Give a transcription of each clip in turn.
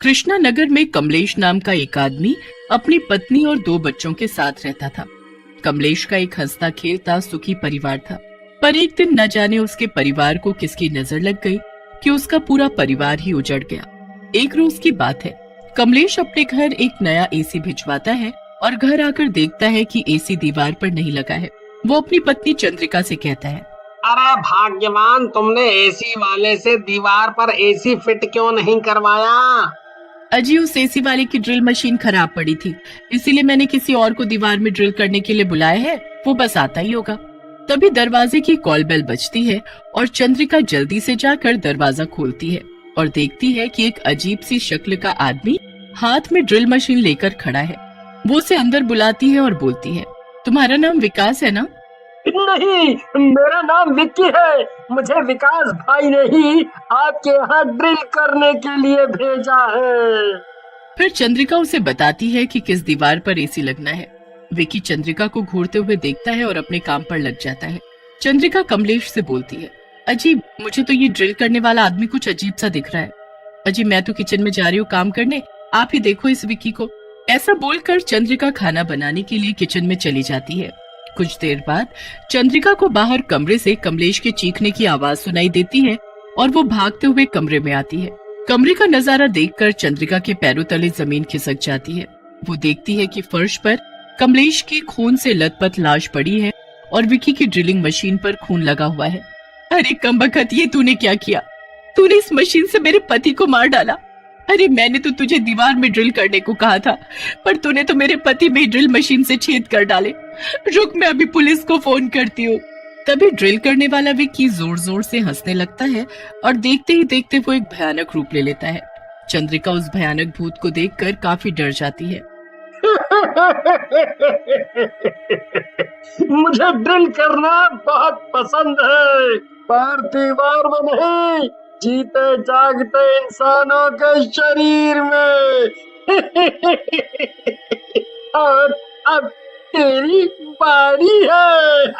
कृष्णा नगर में कमलेश नाम का एक आदमी अपनी पत्नी और 2 बच्चों के साथ रहता था। कमलेश का एक हंसता खेलता सुखी परिवार था, पर एक दिन न जाने उसके परिवार को किसकी नजर लग गई कि उसका पूरा परिवार ही उजड़ गया। एक रोज की बात है, कमलेश अपने घर एक नया एसी भिजवाता है और घर आकर देखता है कि एसी दीवार पर नहीं लगा है। वो अपनी पत्नी चंद्रिका से कहता है, अरे भाग्यवान, तुमने एसी वाले से दीवार पर एसी फिट क्यों नहीं करवाया? अजी उस एसी वाले की ड्रिल मशीन खराब पड़ी थी, इसीलिए मैंने किसी और को दीवार में ड्रिल करने के लिए बुलाया है, वो बस आता ही होगा। तभी दरवाजे की कॉल बेल बजती है और चंद्रिका जल्दी से जाकर दरवाजा खोलती है और देखती है कि एक अजीब सी शक्ल का आदमी हाथ में ड्रिल मशीन लेकर खड़ा है। वो उसे अंदर बुलाती है और बोलती है, तुम्हारा नाम विकास है ना? नहीं, मेरा नाम विक्की है। मुझे विकास भाई ने ही आपके यहाँ ड्रिल करने के लिए भेजा है। फिर चंद्रिका उसे बताती है कि किस दीवार पर एसी लगना है। विक्की चंद्रिका को घूरते हुए देखता है और अपने काम पर लग जाता है। चंद्रिका कमलेश से बोलती है, अजीब, मुझे तो ये ड्रिल करने वाला आदमी कुछ अजीब सा दिख रहा है। अजी मैं तो किचन में जा रही हूँ काम करने, आप ही देखो इस विक्की को। ऐसा बोलकर चंद्रिका खाना बनाने के लिए किचन में चली जाती है। कुछ देर बाद चंद्रिका को बाहर कमरे से कमलेश के चीखने की आवाज सुनाई देती है और वो भागते हुए कमरे में आती है। कमरे का नजारा देखकर चंद्रिका के पैरों तले जमीन खिसक जाती है। वो देखती है कि फर्श पर कमलेश की खून से लथपथ लाश पड़ी है और विक्की की ड्रिलिंग मशीन पर खून लगा हुआ है। अरे कमबख्त, ये तूने क्या किया? तूने इस मशीन से मेरे पति को मार डाला। अरे मैंने तो तुझे दीवार में ड्रिल करने को कहा था, पर तूने तो मेरे पति में ड्रिल मशीन से छेद कर डाले। रुक, मैं अभी पुलिस को फोन करती हूँ। तभी ड्रिल करने वाला विक्की जोर जोर से हंसने लगता है और देखते ही देखते वो एक भयानक रूप ले लेता है। चंद्रिका उस भयानक भूत को देखकर काफी डर जाती है। मुझे ड्रिल करना बहुत पसंद है, पर दीवार में नहीं, जीते जागते इंसानों के शरीर में। और अब तेरी बारी है।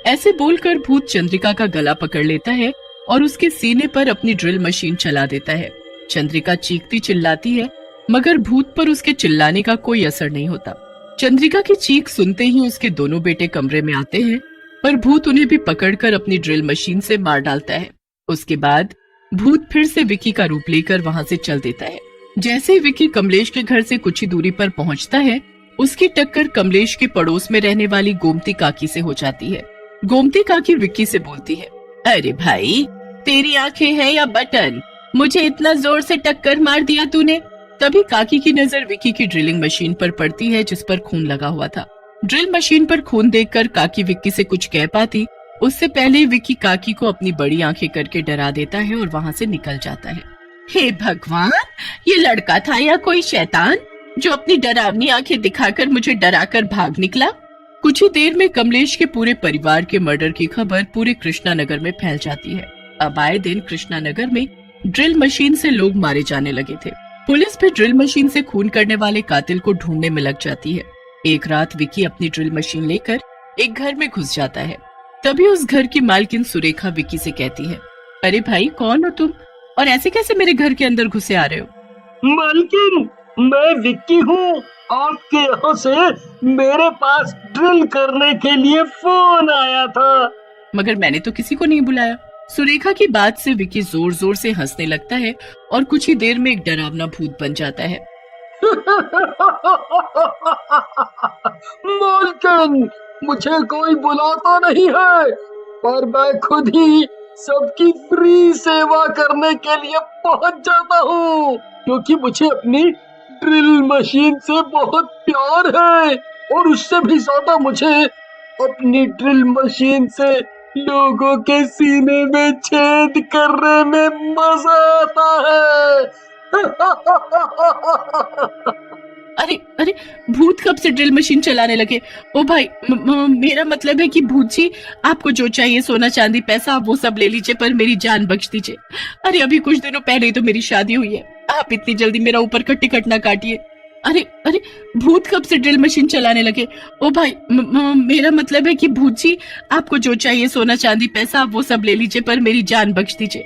ऐसे बोलकर भूत चंद्रिका का गला पकड़ लेता है और उसके सीने पर अपनी ड्रिल मशीन चला देता है। चंद्रिका चीखती चिल्लाती है, मगर भूत पर उसके चिल्लाने का कोई असर नहीं होता। चंद्रिका की चीख सुनते ही उसके दोनों बेटे कमरे में आते हैं, पर भूत उन्हें भी पकड़कर अपनी ड्रिल मशीन से मार डालता है। उसके बाद भूत फिर से विक्की का रूप लेकर वहां से चल देता है। जैसे ही विक्की कमलेश के घर से कुछ ही दूरी पर पहुंचता है, उसकी टक्कर कमलेश के पड़ोस में रहने वाली गोमती काकी से हो जाती है। गोमती काकी विक्की से बोलती है, अरे भाई, तेरी आंखें हैं या बटन? मुझे इतना जोर से टक्कर मार दिया तूने। तभी काकी की नजर विक्की की ड्रिलिंग मशीन पर पड़ती है जिस पर खून लगा हुआ था। ड्रिल मशीन पर खून देखकर काकी विक्की से कुछ कह पाती उससे पहले ही विक्की काकी को अपनी बड़ी आंखें करके डरा देता है और वहां से निकल जाता है। हे भगवान, ये लड़का था या कोई शैतान जो अपनी डरावनी आंखें दिखाकर मुझे डराकर भाग निकला। कुछ ही देर में कमलेश के पूरे परिवार के मर्डर की खबर पूरे कृष्णा नगर में फैल जाती है। अब आए दिन कृष्णा नगर में ड्रिल मशीन से लोग मारे जाने लगे थे। पुलिस भी ड्रिल मशीन से खून करने वाले कातिल को ढूंढने में लग जाती है। एक रात विक्की अपनी ड्रिल मशीन लेकर एक घर में घुस जाता है। तभी उस घर की मालकिन सुरेखा विक्की से कहती है, अरे भाई, कौन हो तुम और ऐसे कैसे मेरे घर के अंदर घुसे आ रहे हो? मालकिन, मैं विक्की हूँ। आपके यहाँ से मेरे पास ड्रिल करने के लिए फोन आया था। मगर मैंने तो किसी को नहीं बुलाया। सुरेखा की बात से विक्की जोर जोर से हंसने लगता है और कुछ ही देर में एक डरावना भूत बन जाता है। मालकिन, मुझे कोई बुलाता नहीं है, पर मैं खुद ही सबकी फ्री सेवा करने के लिए पहुंच जाता हूँ, क्योंकि मुझे अपनी ड्रिल मशीन से बहुत प्यार है और उससे भी ज्यादा मुझे अपनी ड्रिल मशीन से लोगों के सीने में छेद करने में मजा आता है। अरे अरे, भूत कब से ड्रिल मशीन चलाने लगे? ओ भाई, मेरा मतलब है कि भूत जी, आपको जो चाहिए, सोना चांदी पैसा, आप वो सब ले लीजिए, पर मेरी जान बख्श दीजिए। अरे अभी कुछ दिनों पहले ही तो मेरी शादी हुई है, आप इतनी जल्दी मेरा ऊपर का टिकट ना काटिए। अरे अरे, भूत कब से ड्रिल मशीन चलाने लगे? ओ भाई, मेरा मतलब है कि भूत जी, आपको जो चाहिए सोना चांदी पैसा आप वो सब ले लीजिए, पर मेरी जान बख्श दीजिए।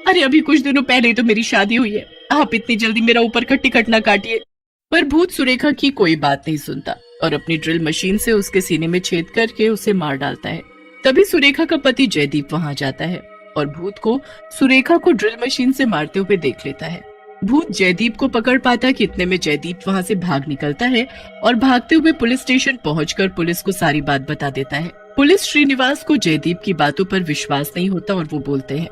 अरे अभी कुछ दिनों पहले ही तो मेरी शादी हुई है, आप इतनी जल्दी मेरा ऊपर का टिकट ना काटिए। पर भूत सुरेखा की कोई बात नहीं सुनता और अपनी ड्रिल मशीन से उसके सीने में छेद करके उसे मार डालता है। तभी सुरेखा का पति जयदीप वहां जाता है और भूत को सुरेखा को ड्रिल मशीन से मारते हुए देख लेता है। भूत जयदीप को पकड़ पाता कि इतने में जयदीप वहां से भाग निकलता है और भागते हुए पुलिस स्टेशन पहुंचकर पुलिस को सारी बात बता देता है। पुलिस श्रीनिवास को जयदीप की बातों पर विश्वास नहीं होता और वो बोलते हैं,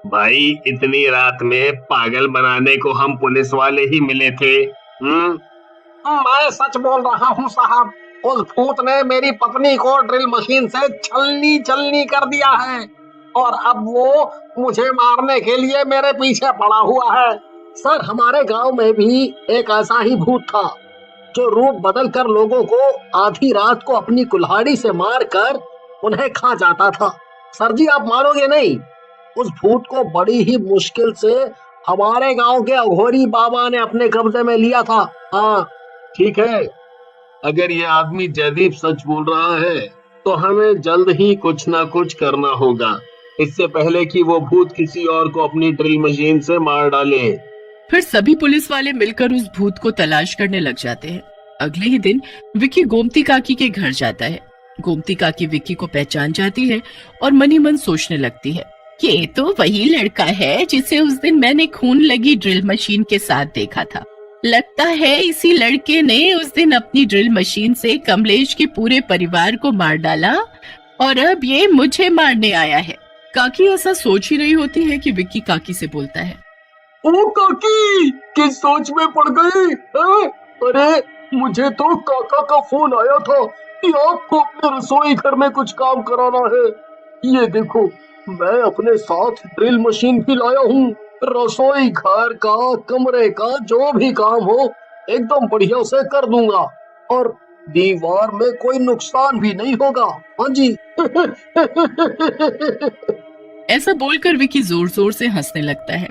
भाई इतनी रात में पागल बनाने को हम पुलिस वाले ही मिले थे। मैं सच बोल रहा हूँ साहब, उस भूत ने मेरी पत्नी को ड्रिल मशीन से छलनी छलनी कर दिया है और अब वो मुझे मारने के लिए मेरे पीछे पड़ा हुआ है। सर, हमारे गांव में भी एक ऐसा ही भूत था जो रूप बदल कर लोगों को आधी रात को अपनी कुल्हाड़ी से मार कर उन्हें खा जाता था। सर जी, आप मानोगे नहीं, उस भूत को बड़ी ही मुश्किल से हमारे गांव के अघोरी बाबा ने अपने कब्जे में लिया था। हाँ, ठीक है, अगर ये आदमी जयदीप सच बोल रहा है तो हमें जल्द ही कुछ ना कुछ करना होगा, इससे पहले कि वो भूत किसी और को अपनी ड्रिल मशीन से मार डाले। फिर सभी पुलिस वाले मिलकर उस भूत को तलाश करने लग जाते हैं। अगले ही दिन विक्की गोमती काकी के घर जाता है। गोमती काकी विक्की को पहचान जाती है और मन ही मन सोचने लगती है, ये तो वही लड़का है जिसे उस दिन मैंने खून लगी ड्रिल मशीन के साथ देखा था। लगता है इसी लड़के ने उस दिन अपनी ड्रिल मशीन से कमलेश के पूरे परिवार को मार डाला और अब ये मुझे मारने आया है। काकी ऐसा सोच ही रही होती है कि विक्की काकी से बोलता है, ओ काकी, किस सोच में पड़ गई है? अरे मुझे तो काका का फोन आया था कि आपको अपने रसोई घर में कुछ काम कराना है। ये देखो, मैं अपने साथ ड्रिल मशीन भी लाया हूँ। रसोई घर का, कमरे का जो भी काम हो एकदम बढ़िया से कर दूंगा और दीवार में कोई नुकसान भी नहीं होगा। हाँ जी। ऐसा बोलकर विक्की जोर जोर से हंसने लगता है।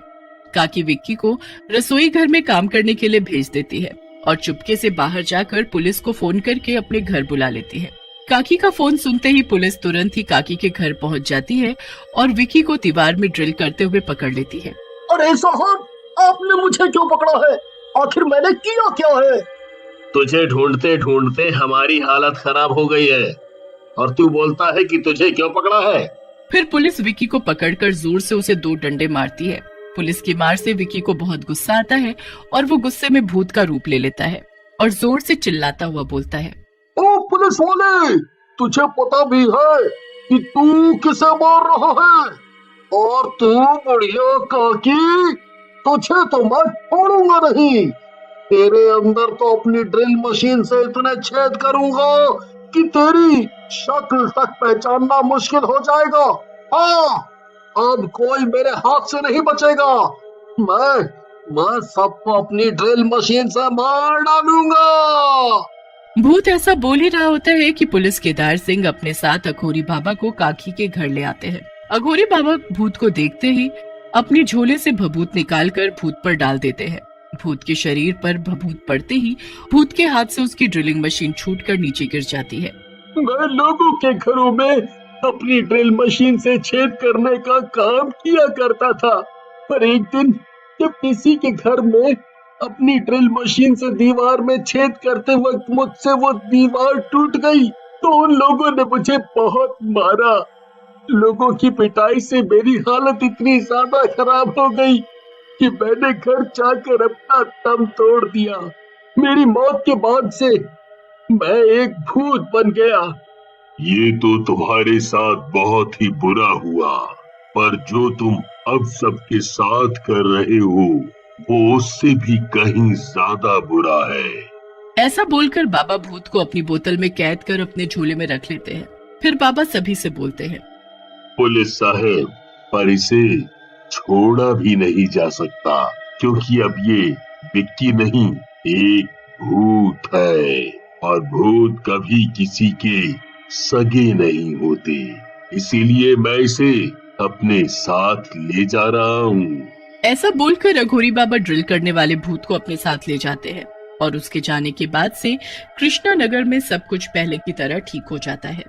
काकी विक्की को रसोई घर में काम करने के लिए भेज देती है और चुपके से बाहर जाकर पुलिस को फोन करके अपने घर बुला लेती है। काकी का फोन सुनते ही पुलिस तुरंत ही काकी के घर पहुंच जाती है और विक्की को दीवार में ड्रिल करते हुए पकड़ लेती है। अरे साहब, आपने मुझे क्यों पकड़ा है? आखिर मैंने किया क्या है? तुझे ढूंढते ढूंढते हमारी हालत खराब हो गई है और तू बोलता है कि तुझे क्यों पकड़ा है? फिर पुलिस विक्की को पकड़कर जोर से उसे 2 डंडे मारती है। पुलिस की मार से विक्की को बहुत गुस्सा आता है और वो गुस्से में भूत का रूप ले लेता है और जोर से चिल्लाता हुआ बोलता है, ओ पुलिस वाले, तुझे पता भी है कि तू किसे मार रहा है? और तू बढ़िया काकी, तुझे तो मैं छोड़ूंगा नहीं। तेरे अंदर तो अपनी ड्रिल मशीन से इतने छेद करूंगा कि तेरी शक्ल तक पहचानना मुश्किल हो जाएगा। हाँ, अब कोई मेरे हाथ से नहीं बचेगा। मैं सबको अपनी ड्रिल मशीन से मार डालूंगा। भूत ऐसा बोल ही रहा होता है कि पुलिस केदार सिंह अपने साथ अघोरी बाबा को काकी के घर ले आते हैं। अघोरी बाबा भूत को देखते ही अपनी झोले से भभूत निकालकर भूत पर डाल देते हैं। भूत के शरीर पर भभूत पड़ते ही भूत के हाथ से उसकी ड्रिलिंग मशीन छूटकर नीचे गिर जाती है। मैं लोगों के घरों में अपनी ड्रिल मशीन से छेद करने का काम किया करता था, पर एक दिन जब किसी के घर में अपनी ड्रिल मशीन से दीवार में छेद करते वक्त मुझसे वो दीवार टूट गई तो उन लोगों ने मुझे बहुत मारा। लोगों की पिटाई से मेरी हालत इतनी ज्यादा खराब हो गई कि मैंने घर जाकर अपना दम तोड़ दिया। मेरी मौत के बाद से मैं एक भूत बन गया। ये तो तुम्हारे साथ बहुत ही बुरा हुआ, पर जो तुम अब सबके साथ कर रहे हो वो उससे भी कहीं ज्यादा बुरा है। ऐसा बोलकर बाबा भूत को अपनी बोतल में कैद कर अपने झोले में रख लेते हैं। फिर बाबा सभी से बोलते हैं, पुलिस साहब, पर इसे छोड़ा भी नहीं जा सकता क्योंकि अब ये विक्की नहीं, एक भूत है और भूत कभी किसी के सगे नहीं होते, इसीलिए मैं इसे अपने साथ ले जा रहा हूँ। ऐसा बोलकर अघोरी बाबा ड्रिल करने वाले भूत को अपने साथ ले जाते हैं। और उसके जाने के बाद से कृष्णा नगर में सब कुछ पहले की तरह ठीक हो जाता है।